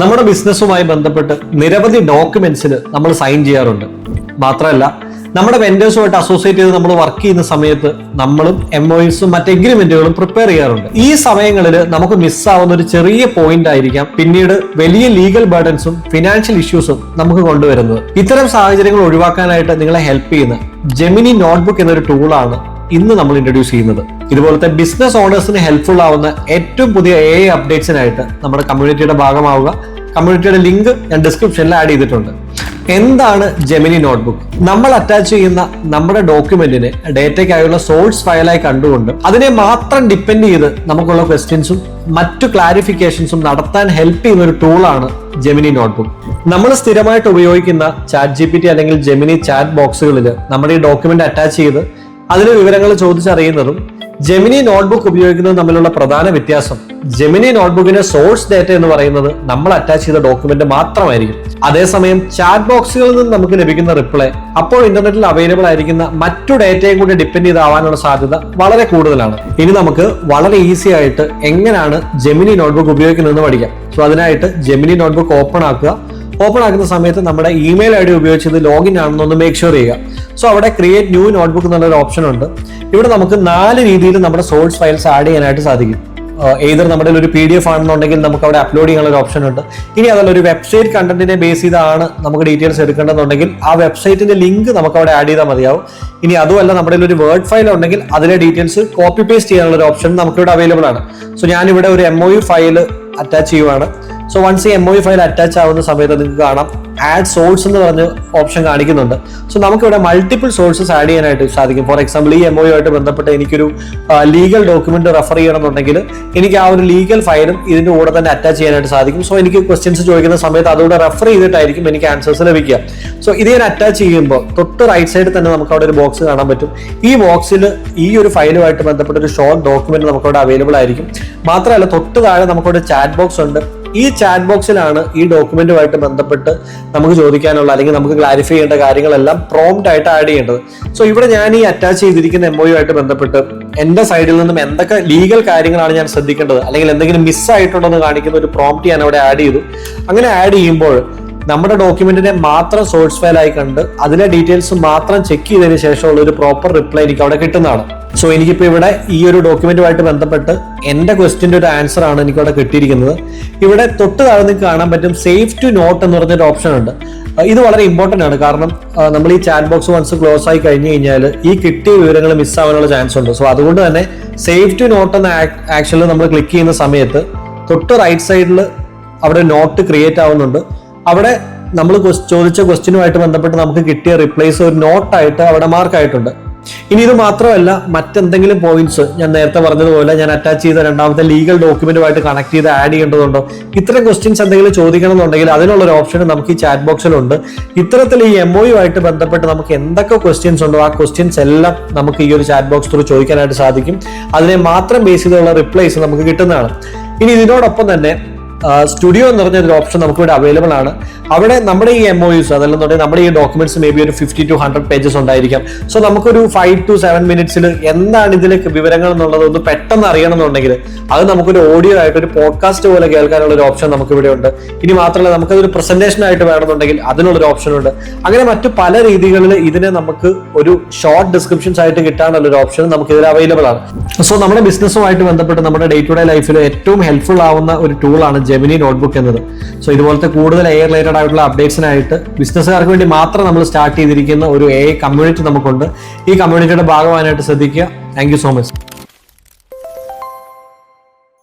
നമ്മുടെ ബിസിനസ്സുമായി ബന്ധപ്പെട്ട് നിരവധി ഡോക്യുമെന്റ്സിൽ നമ്മൾ സൈൻ ചെയ്യാറുണ്ട്. മാത്രമല്ല നമ്മുടെ വെൻഡേഴ്സുമായിട്ട് അസോസിയേറ്റ് ചെയ്ത് നമ്മൾ വർക്ക് ചെയ്യുന്ന സമയത്ത് നമ്മളും MOUസും മറ്റ് എഗ്രിമെന്റുകളും പ്രിപ്പയർ ചെയ്യാറുണ്ട്. ഈ സമയങ്ങളിൽ നമുക്ക് മിസ്സാവുന്ന ഒരു ചെറിയ പോയിന്റ് ആയിരിക്കാം പിന്നീട് വലിയ ലീഗൽ ബർഡൻസും ഫിനാൻഷ്യൽ ഇഷ്യൂസും നമുക്ക് കൊണ്ടുവരുന്നത്. ഇത്തരം സാഹചര്യങ്ങൾ ഒഴിവാക്കാനായിട്ട് നിങ്ങളെ ഹെൽപ്പ് ചെയ്യുന്ന ജെമിനി നോട്ട്ബുക്ക് എന്നൊരു ടൂളാണ് ഇന്ന് നമ്മൾ ഇൻട്രൊഡ്യൂസ് ചെയ്യുന്നത്. ഇതുപോലത്തെ ബിസിനസ് ഓണേഴ്സിന് ഹെൽപ്ഫുൾ ആവുന്ന ഏറ്റവും പുതിയ AI അപ്ഡേറ്റ്സിനായിട്ട് നമ്മുടെ കമ്മ്യൂണിറ്റിയുടെ ഭാഗമാവുക. കമ്മ്യൂണിറ്റിയുടെ ലിങ്ക് ഞാൻ ഡിസ്ക്രിപ്ഷനിൽ ആഡ് ചെയ്തിട്ടുണ്ട്. എന്താണ് ജെമിനി നോട്ട്ബുക്ക്? നമ്മൾ അറ്റാച്ച് ചെയ്യുന്ന നമ്മുടെ ഡോക്യുമെന്റിനെ ഡേറ്റയ്ക്കായുള്ള സോഴ്സ് ഫയലായി കണ്ടുകൊണ്ട് അതിനെ മാത്രം ഡിപ്പെൻഡ് ചെയ്ത് നമുക്കുള്ള ക്വസ്റ്റ്യൻസും മറ്റു ക്ലാരിഫിക്കേഷൻസും നടത്താൻ ഹെൽപ്പ് ചെയ്യുന്ന ഒരു ടൂളാണ് ജെമിനി നോട്ട്ബുക്ക്. നമ്മൾ സ്ഥിരമായിട്ട് ഉപയോഗിക്കുന്ന ChatGPT അല്ലെങ്കിൽ ജെമിനി ചാറ്റ് ബോക്സുകളിൽ നമ്മുടെ ഈ ഡോക്യുമെന്റ് അറ്റാച്ച് ചെയ്ത് അതിലെ വിവരങ്ങൾ ചോദിച്ചറിയുന്നതും ജെമിനി നോട്ട്ബുക്ക് ഉപയോഗിക്കുന്നതും തമ്മിലുള്ള പ്രധാന വ്യത്യാസം, ജെമിനി നോട്ട്ബുക്കിന്റെ സോഴ്സ് ഡേറ്റ എന്ന് പറയുന്നത് നമ്മൾ അറ്റാച്ച് ചെയ്ത ഡോക്യുമെന്റ് മാത്രമായിരിക്കും. അതേസമയം ചാറ്റ് ബോക്സുകളിൽ നിന്ന് നമുക്ക് ലഭിക്കുന്ന റിപ്ലൈ അപ്പോൾ ഇന്റർനെറ്റിൽ അവൈലബിൾ ആയിരിക്കുന്ന മറ്റു ഡേറ്റയും കൂടി ഡിപ്പെൻഡ് ചെയ്താവാനുള്ള സാധ്യത വളരെ കൂടുതലാണ്. ഇനി നമുക്ക് വളരെ ഈസി ആയിട്ട് എങ്ങനെയാണ് ജെമിനി നോട്ട്ബുക്ക് ഉപയോഗിക്കുന്നതെന്ന് പഠിക്കാം. സോ അതിനായിട്ട് ജെമിനി നോട്ട്ബുക്ക് ഓപ്പൺ ആക്കുക. ഓപ്പൺ ആക്കുന്ന സമയത്ത് നമ്മുടെ ഇമെയിൽ ID ഉപയോഗിച്ചത് ലോഗിൻ ആണെന്നൊന്ന് മേക്ക് ഷുവർ ചെയ്യുക. സോ അവിടെ ക്രിയേറ്റ് ന്യൂ നോട്ട്ബുക്ക് എന്നുള്ളൊരു ഓപ്ഷൻ ഉണ്ട്. ഇവിടെ നമുക്ക് 4 രീതിയിൽ നമ്മുടെ സോഴ്സ് ഫയൽസ് ആഡ് ചെയ്യാനായിട്ട് സാധിക്കും. ഏതൊരു നമ്മുടെ ഒരു PDF ആണെന്നുണ്ടെങ്കിൽ നമുക്ക് അവിടെ അപ്ലോഡ് ചെയ്യാനുള്ള ഒരു ഓപ്ഷൻ ഉണ്ട്. ഇനി അതല്ല ഒരു വെബ്സൈറ്റ് കണ്ടന്റിനെ ബേസ് ചെയ്താണ് നമുക്ക് ഡീറ്റെയിൽസ് എടുക്കേണ്ടതെന്നുണ്ടെങ്കിൽ ആ വെബ്സൈറ്റിന്റെ ലിങ്ക് നമുക്ക് അവിടെ ആഡ് ചെയ്താൽ മതിയാവും. ഇനി അതുമല്ല നമ്മുടെ ഒരു വേർഡ് ഫയൽ ഉണ്ടെങ്കിൽ അതിലെ ഡീറ്റെയിൽസ് കോപ്പി പേസ്റ്റ് ചെയ്യാനുള്ള ഒരു ഓപ്ഷൻ നമുക്കിവിടെ അവൈലബിൾ ആണ്. സോ ഞാനിവിടെ ഒരു MOU ഫയൽ അറ്റാച്ച് ചെയ്യുവാണ്. സോ വൺസ് ഈ MOU ഫയൽ അറ്റാച്ച് ആവുന്ന സമയത്ത് നിങ്ങൾക്ക് കാണാം ആഡ് സോഴ്സ് എന്ന് പറഞ്ഞ ഓപ്ഷൻ കാണിക്കുന്നുണ്ട്. സോ നമുക്കിവിടെ മൾട്ടിപ്പിൾ സോഴ്സസ് ആഡ് ചെയ്യാനായിട്ട് സാധിക്കും. ഫോർ എക്സാമ്പിൾ ഈ MOU ആയിട്ട് ബന്ധപ്പെട്ട് എനിക്കൊരു ലീഗൽ ഡോക്യുമെന്റ് റെഫർ ചെയ്യണമെന്നുണ്ടെങ്കിൽ എനിക്ക് ആ ഒരു ലീഗൽ ഫയലും ഇതിന്റെ കൂടെ തന്നെ അറ്റാച്ച് ചെയ്യാനായിട്ട് സാധിക്കും. സോ എനിക്ക് ക്വസ്റ്റ്യൻസ് ചോദിക്കുന്ന സമയത്ത് അതുകൂടെ റെഫർ ചെയ്തിട്ടായിരിക്കും എനിക്ക് ആൻസേഴ്സ് ലഭിക്കുക. സോ ഇത് ഞാൻ അറ്റാച്ച് ചെയ്യുമ്പോൾ തൊട്ട് റൈറ്റ് സൈഡിൽ തന്നെ നമുക്ക് അവിടെ ഒരു ബോക്സ് കാണാൻ പറ്റും. ഈ ബോക്സിൽ ഈ ഒരു ഫയലുമായിട്ട് ബന്ധപ്പെട്ട ഒരു ഷോർട്ട് ഡോക്യുമെന്റ് നമുക്ക് അവിടെ അവൈലബിൾ ആയിരിക്കും. മാത്രമല്ല തൊട്ട് താഴെ നമുക്കവിടെ ചാറ്റ് ബോക്സ് ഉണ്ട്. ഈ ചാറ്റ് ബോക്സിലാണ് ഈ ഡോക്യുമെന്റുമായിട്ട് ബന്ധപ്പെട്ട് നമുക്ക് ചോദിക്കാനുള്ള അല്ലെങ്കിൽ നമുക്ക് ക്ലാരിഫൈ ചെയ്യേണ്ട കാര്യങ്ങളെല്ലാം പ്രോംപ്റ്റ് ആയിട്ട് ആഡ് ചെയ്യേണ്ടത്. സോ ഇവിടെ ഞാൻ ഈ അറ്റാച്ച് ചെയ്തിരിക്കുന്ന MOU ആയിട്ട് ബന്ധപ്പെട്ട് എന്റെ സൈഡിൽ നിന്നും എന്തൊക്കെ ലീഗൽ കാര്യങ്ങളാണ് ഞാൻ ശ്രദ്ധിക്കേണ്ടത് അല്ലെങ്കിൽ എന്തെങ്കിലും മിസ്സായിട്ടുണ്ടോ എന്ന് കാണിക്കുന്ന ഒരു പ്രോംപ്റ്റ് ഞാൻ അവിടെ ആഡ് ചെയ്തു. അങ്ങനെ ആഡ് ചെയ്യുമ്പോൾ നമ്മുടെ ഡോക്യുമെന്റിനെ മാത്രം സോഴ്സ് ഫയൽ ആയി കണ്ട് അതിലെ ഡീറ്റെയിൽസ് മാത്രം ചെക്ക് ചെയ്തതിന് ശേഷമുള്ള ഒരു പ്രോപ്പർ റിപ്ലൈ എനിക്ക് അവിടെ കിട്ടുന്നതാണ്. സോ എനിക്കിപ്പോ ഇവിടെ ഈ ഒരു ഡോക്യുമെന്റുമായിട്ട് ബന്ധപ്പെട്ട് എന്റെ ക്വസ്റ്റ്യന്റെ ഒരു ആൻസർ ആണ് എനിക്ക് അവിടെ കിട്ടിയിരിക്കുന്നത്. ഇവിടെ തൊട്ട് താഴെ നിങ്ങൾക്ക് കാണാൻ പറ്റും സേവ് ടു നോട്ട് എന്ന് പറഞ്ഞൊരു ഓപ്ഷൻ ഉണ്ട്. ഇത് വളരെ ഇമ്പോർട്ടന്റ് ആണ്. കാരണം നമ്മൾ ഈ ചാറ്റ് ബോക്സ് വൺസ് ക്ലോസ് ആയി കഴിഞ്ഞു കഴിഞ്ഞാൽ ഈ കിട്ടിയ വിവരങ്ങൾ മിസ്സാവാനുള്ള ചാൻസ് ഉണ്ട്. സോ അതുകൊണ്ട് തന്നെ സേവ് ടു നോട്ട് എന്ന ആക്ഷനിൽ നമ്മൾ ക്ലിക്ക് ചെയ്യുന്ന സമയത്ത് തൊട്ട് റൈറ്റ് സൈഡിൽ അവിടെ നോട്ട് ക്രിയേറ്റ് ആവുന്നുണ്ട്. അവിടെ നമ്മൾ ചോദിച്ച ക്വസ്റ്റ്യനുമായിട്ട് ബന്ധപ്പെട്ട് നമുക്ക് കിട്ടിയ റിപ്ലൈസ് ഒരു നോട്ടായിട്ട് അവിടെ മാർക്ക് ആയിട്ടുണ്ട്. ഇനി ഇത് മാത്രമല്ല മറ്റെന്തെങ്കിലും പോയിന്റ്സ് ഞാൻ നേരത്തെ പറഞ്ഞതുപോലെ ഞാൻ അറ്റാച്ച് ചെയ്ത രണ്ടാമത്തെ ലീഗൽ ഡോക്യുമെന്റുമായിട്ട് കണക്ട് ചെയ്ത് ആഡ് ചെയ്യേണ്ടതുണ്ടോ, ഇത്തരം ക്വസ്റ്റ്യൻസ് എന്തെങ്കിലും ചോദിക്കണം എന്നുണ്ടെങ്കിൽ അതിനുള്ളൊരു ഓപ്ഷൻ നമുക്ക് ഈ ചാറ്റ് ബോക്സിലുണ്ട്. ഇത്തരത്തിൽ ഈ MOU ആയിട്ട് ബന്ധപ്പെട്ട് നമുക്ക് എന്തൊക്കെ ക്വസ്റ്റ്യൻസ് ഉണ്ടോ ആ ക്വസ്റ്റ്യൻസ് എല്ലാം നമുക്ക് ഈ ഒരു ചാറ്റ് ബോക്സ് ത്രൂ ചോദിക്കാനായിട്ട് സാധിക്കും. അതിനെ മാത്രം ബേസ് ചെയ്തുള്ള റിപ്ലൈസ് നമുക്ക് കിട്ടുന്നതാണ്. ഇനി ഇതിനോടൊപ്പം തന്നെ സ്റ്റുഡിയോ എന്ന് പറഞ്ഞൊരു ഓപ്ഷൻ നമുക്ക് ഇവിടെ അവൈലബിൾ ആണ്. അവിടെ നമ്മുടെ ഈ MOUs അതല്ലെന്നുണ്ടെങ്കിൽ നമ്മുടെ ഈ ഡോക്യുമെന്റ്സ് മേ ബി ഒരു 50 to 100 പേജസ് ഉണ്ടായിരിക്കാം. സോ നമുക്കൊരു 5 to 7 മിനിറ്റ്സിൽ എന്താണ് ഇതിലേക്ക് വിവരങ്ങൾ എന്നുള്ളത് ഒന്ന് പെട്ടെന്ന് അറിയണമെന്നുണ്ടെങ്കിൽ അത് നമുക്കൊരു ഓഡിയോ ആയിട്ട് ഒരു പോഡ്കാസ്റ്റ് പോലെ കേൾക്കാനുള്ള ഒരു ഓപ്ഷൻ നമുക്ക് ഇവിടെ ഉണ്ട്. ഇനി മാത്രമല്ല നമുക്കതൊരു പ്രസന്റേഷൻ ആയിട്ട് വേണമെന്നുണ്ടെങ്കിൽ അതിനുള്ളൊരു ഓപ്ഷൻ ഉണ്ട്. അങ്ങനെ മറ്റു പല രീതികളിൽ ഇതിനെ നമുക്ക് ഒരു ഷോർട്ട് ഡിസ്ക്രിപ്ഷൻസ് ആയിട്ട് കിട്ടാനുള്ള ഒരു ഓപ്ഷൻ നമുക്ക് ഇതിൽ അവൈലബിൾ ആണ്. സോ നമ്മുടെ ബിസിനസ്സുമായിട്ട് ബന്ധപ്പെട്ട് നമ്മുടെ ഡേ ടു ഡേ ലൈഫിൽ ഏറ്റവും ഹെൽപ്ഫുൾ ആവുന്ന ഒരു ടൂളാണ് ജെമിനി നോട്ട്ബുക്ക് എന്നത്. സോ ഇതുപോലത്തെ കൂടുതൽ AI റിലേറ്റഡ് ആയിട്ടുള്ള അപ്ഡേറ്റ്സിനായിട്ട് ബിസിനസ്സുകാർക്ക് വേണ്ടി മാത്രം നമ്മൾ സ്റ്റാർട്ട് ചെയ്തിരിക്കുന്ന ഒരു AI കമ്മ്യൂണിറ്റി നമുക്കുണ്ട്. ഈ കമ്മ്യൂണിറ്റിയുടെ ഭാഗമാകാനായിട്ട് ശ്രദ്ധിക്കുക. Thank you so much.